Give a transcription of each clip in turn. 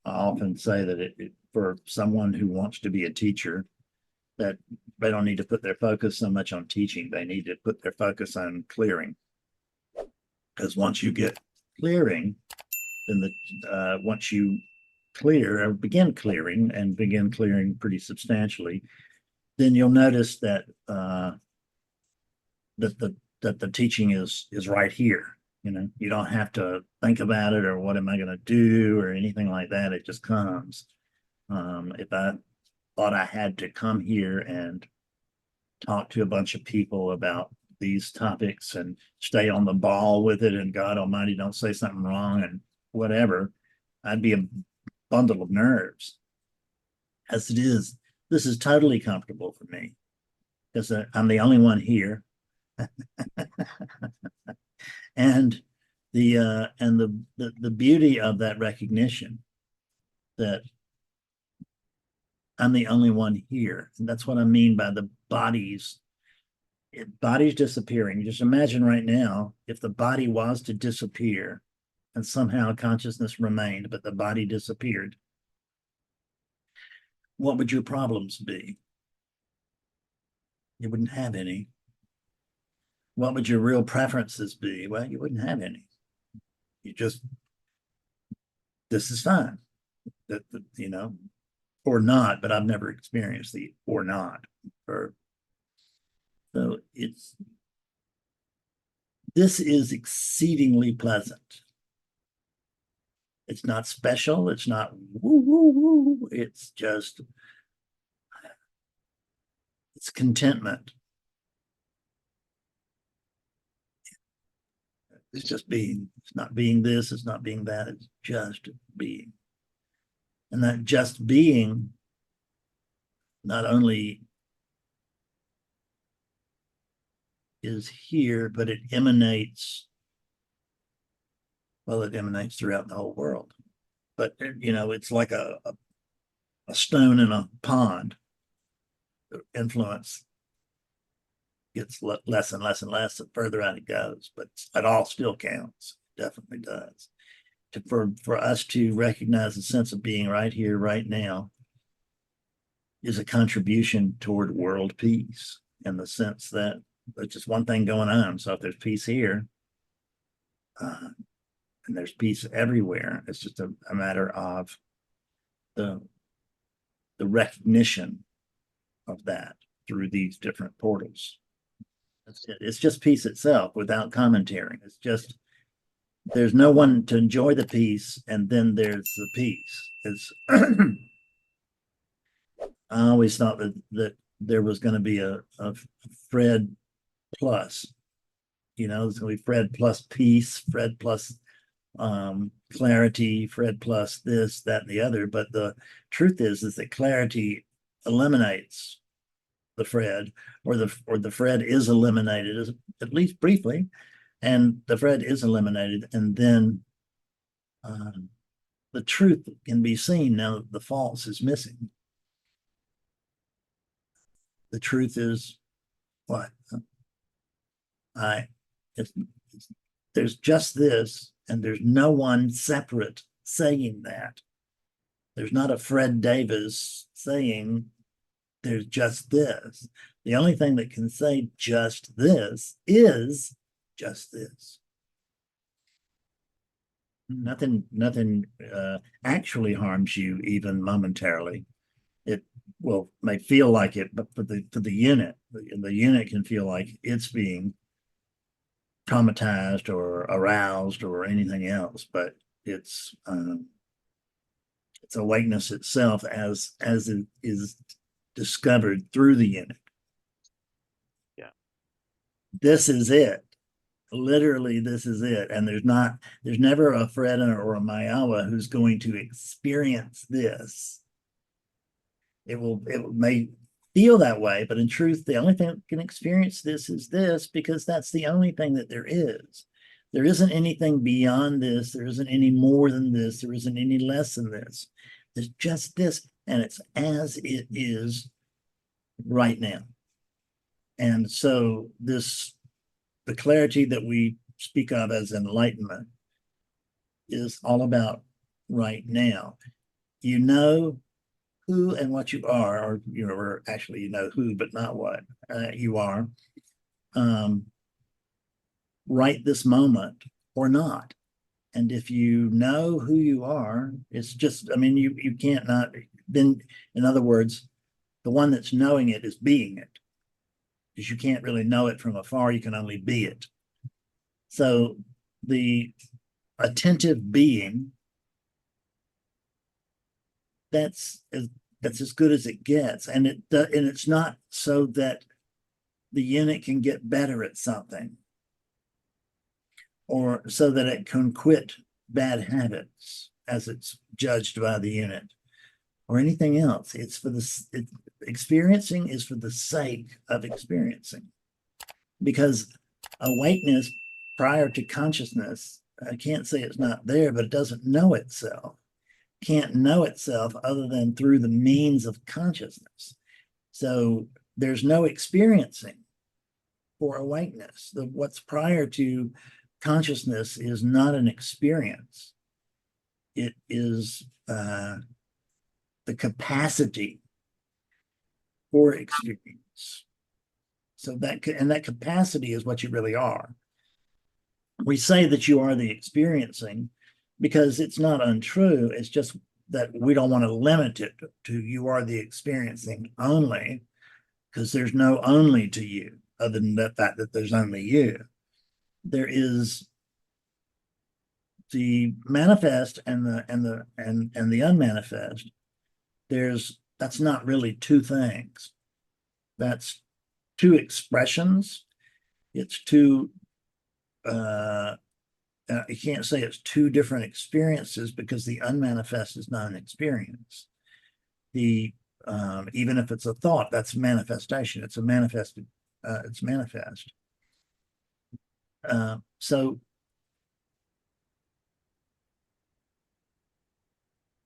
I often say that for someone who wants to be a teacher, that they don't need to put their focus so much on teaching. They need to put their focus on clearing. Because once you get clearing, then once you clear or begin clearing and begin clearing pretty substantially, then you'll notice that that the teaching is right here. You know, you don't have to think about it or what am I going to do or anything like that. It just comes. If I thought I had to come here and talk to a bunch of people about these topics and stay on the ball with it, and God Almighty, don't say something wrong and whatever, I'd be a bundle of nerves. As it is, this is totally comfortable for me because I'm the only one here. And the beauty of that recognition that I'm the only one here. And that's what I mean by the bodies disappearing. Just imagine right now, if the body was to disappear and somehow consciousness remained, but the body disappeared, what would your problems be? You wouldn't have any. What would your real preferences be? Well, you wouldn't have any. You just, this is fine. That, you know, or not, but I've never experienced the or not. So this is exceedingly pleasant. It's not special. It's not woo, woo, woo. It's just, it's contentment. It's just being. It's not being this. It's not being that. It's just being. And that just being not only is here, but it emanates. Well, it emanates throughout the whole world. But, you know, it's like a stone in a pond. The influence gets less and less and less the further out it goes, but it all still counts. It definitely does. For us to recognize the sense of being right here, right now, is a contribution toward world peace, in the sense that there's just one thing going on. So if there's peace here, and there's peace everywhere, it's just a matter of the recognition of that through these different portals. That's it. It's just peace itself without commentary. It's just, there's no one to enjoy the peace, and then there's the peace. It's I always thought that there was going to be a Fred plus, you know, it's going to be Fred plus peace, Fred plus clarity, Fred plus this, that, and the other. But the truth is that clarity eliminates the Fred, or the Fred is eliminated, at least briefly, and the Fred is eliminated, and then the truth can be seen now that the false is missing. The truth is what? There's just this, and there's no one separate saying that. There's not a Fred Davis saying there's just this. The only thing that can say just this is just this. Nothing actually harms you even momentarily. It may feel like it, but for the unit, the unit can feel like it's being traumatized or aroused or anything else, but it's awakeness itself as it is discovered through the unit. Yeah. This is it. Literally, this is it. And there's never a Fred or a Mayawa who's going to experience this. It may feel that way, but in truth, the only thing that can experience this is this, because that's the only thing that there is. There isn't anything beyond this. There isn't any more than this. There isn't any less than this. There's just this, and it's as it is right now. And so the clarity that we speak of as enlightenment is all about right now. you know who and what you are, or or actually you know who but not what you are, right this moment or not. And if you know who you are, it's just, I mean, you can't not, then, in other words, the one that's knowing it is being it. Because you can't really know it from afar, you can only be it. So the attentive being, that's as good as it gets. And it's not so that the unit can get better at something, or so that it can quit bad habits as it's judged by the unit, or anything else. It's for experiencing is for the sake of experiencing. Because awakeness prior to consciousness, I can't say it's not there, but it doesn't know itself. Can't know itself other than through the means of consciousness. So there's no experiencing for awakeness. What's prior to consciousness is not an experience. It is the capacity for experience. So that capacity is what you really are. We say that you are the experiencing because it's not untrue. It's just that we don't want to limit it to you are the experiencing only, because there's no only to you other than the fact that there's only you. There is the manifest and the unmanifest. That's not really two things. That's two expressions. It's two you can't say it's two different experiences, because the unmanifest is not an experience. The even if it's a thought, that's manifestation. It's a manifested. It's manifest. So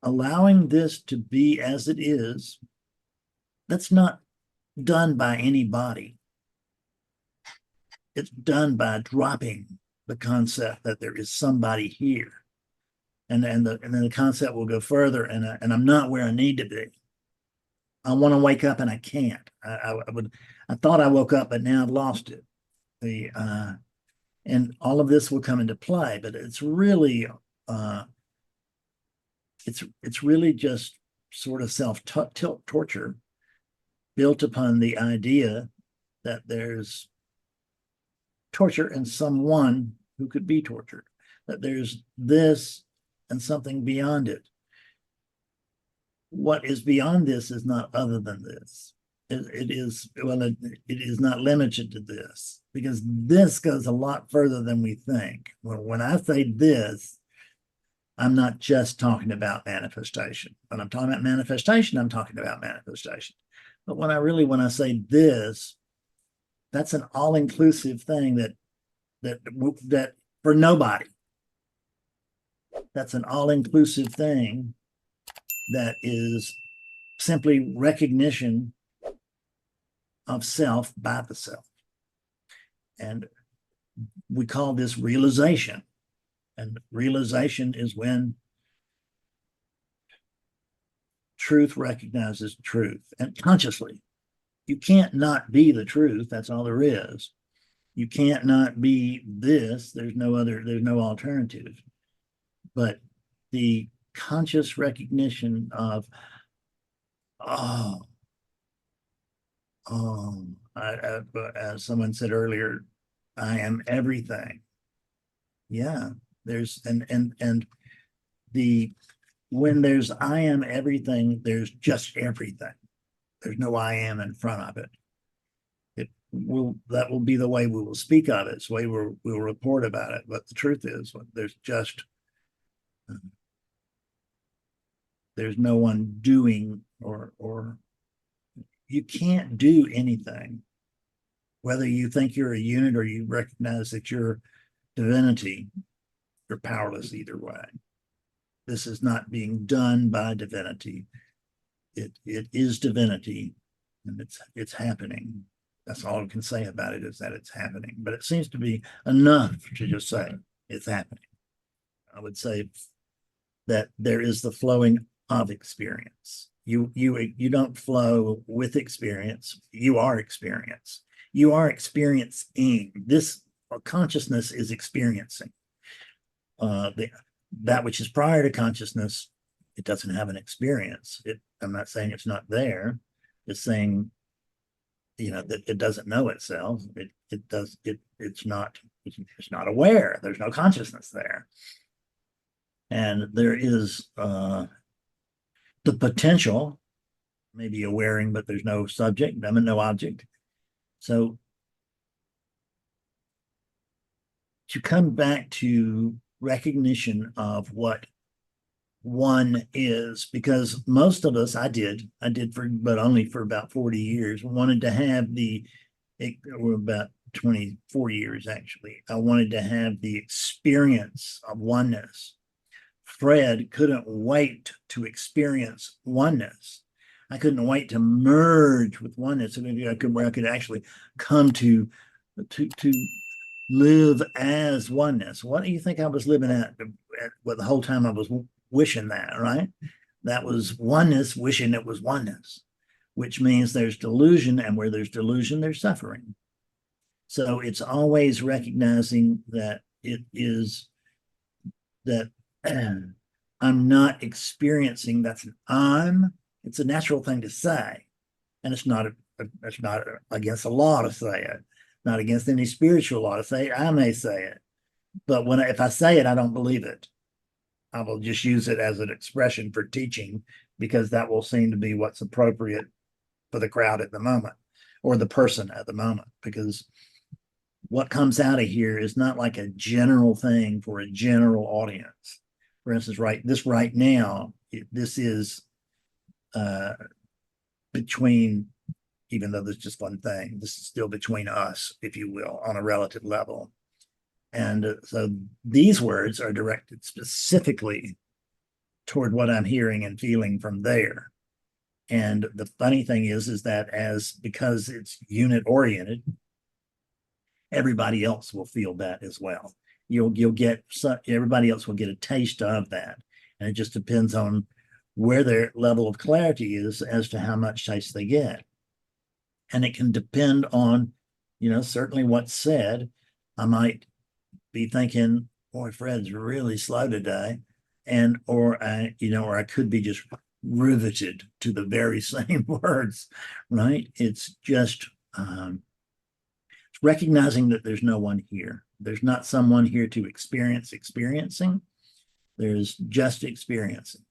allowing this to be as it is, that's not done by anybody. It's done by dropping the concept that there is somebody here. And then the concept will go further, and I'm not where I need to be. I want to wake up and I can't. I thought I woke up, but now I've lost it. And all of this will come into play, but it's really it's really just sort of self-torture built upon the idea that there's torture in someone who could be tortured, that there's this and something beyond it. What is beyond this is not other than this. It is not limited to this, because this goes a lot further than we think. When I say this, I'm not just talking about manifestation. When I'm talking about manifestation, I'm talking about manifestation. But when I say this, that's an all-inclusive thing that for nobody. That's an all-inclusive thing that is simply recognition of self by the self. And we call this realization. And realization is when truth recognizes truth, and consciously. You can't not be the truth. That's all there is. You can't not be this. There's no alternative. But the conscious recognition of, as someone said earlier, I am everything. Yeah, there's when there's I am everything, there's just everything. There's no I am in front of it. That will be the way we will speak of it. It's the way we'll report about it. But the truth is, there's no one doing, or you can't do anything. Whether you think you're a unit or you recognize that you're divinity, you're powerless either way. This is not being done by divinity. It is divinity, and it's happening. That's all I can say about it, is that it's happening. But it seems to be enough to just say it's happening. I would say that there is the flowing of experience. You don't flow with experience. You are experience. You are experiencing. This consciousness is experiencing. That which is prior to consciousnness, it doesn't have an experience. I'm not saying it's not there. It's saying, that it doesn't know itself. It's not aware. There's no consciousness there. And there is the potential, maybe awareing, but there's no subject, no object. So to come back to recognition of what one is, because most of us, I did but only for about 40 years, wanted to have or about 24 years actually, I wanted to have the experience of oneness. Fred couldn't wait to experience oneness. I couldn't wait to merge with oneness, where I could actually come to live as oneness. What do you think I was living at well, the whole time I was wishing that, right? That was oneness, wishing it was oneness, which means there's delusion, and where there's delusion, there's suffering. So it's always recognizing that it is that I'm not experiencing, it's a natural thing to say. And it's not against the law to say it, not against any spiritual law to say it. I may say it, but if I say it, I don't believe it. I will just use it as an expression for teaching, because that will seem to be what's appropriate for the crowd at the moment, or the person at the moment, because what comes out of here is not like a general thing for a general audience. For instance, right now, this is between, even though there's just one thing, this is still between us, if you will, on a relative level. And so these words are directed specifically toward what I'm hearing and feeling from there. And the funny thing is that because it's unit oriented, everybody else will feel that as well. Everybody else will get a taste of that. And it just depends on where their level of clarity is as to how much taste they get. And it can depend on, certainly what's said. I might be thinking, boy, Fred's really slow today. Or I could be just riveted to the very same words, right? It's just recognizing that there's no one here. There's not someone here to experience experiencing. There's just experiencing.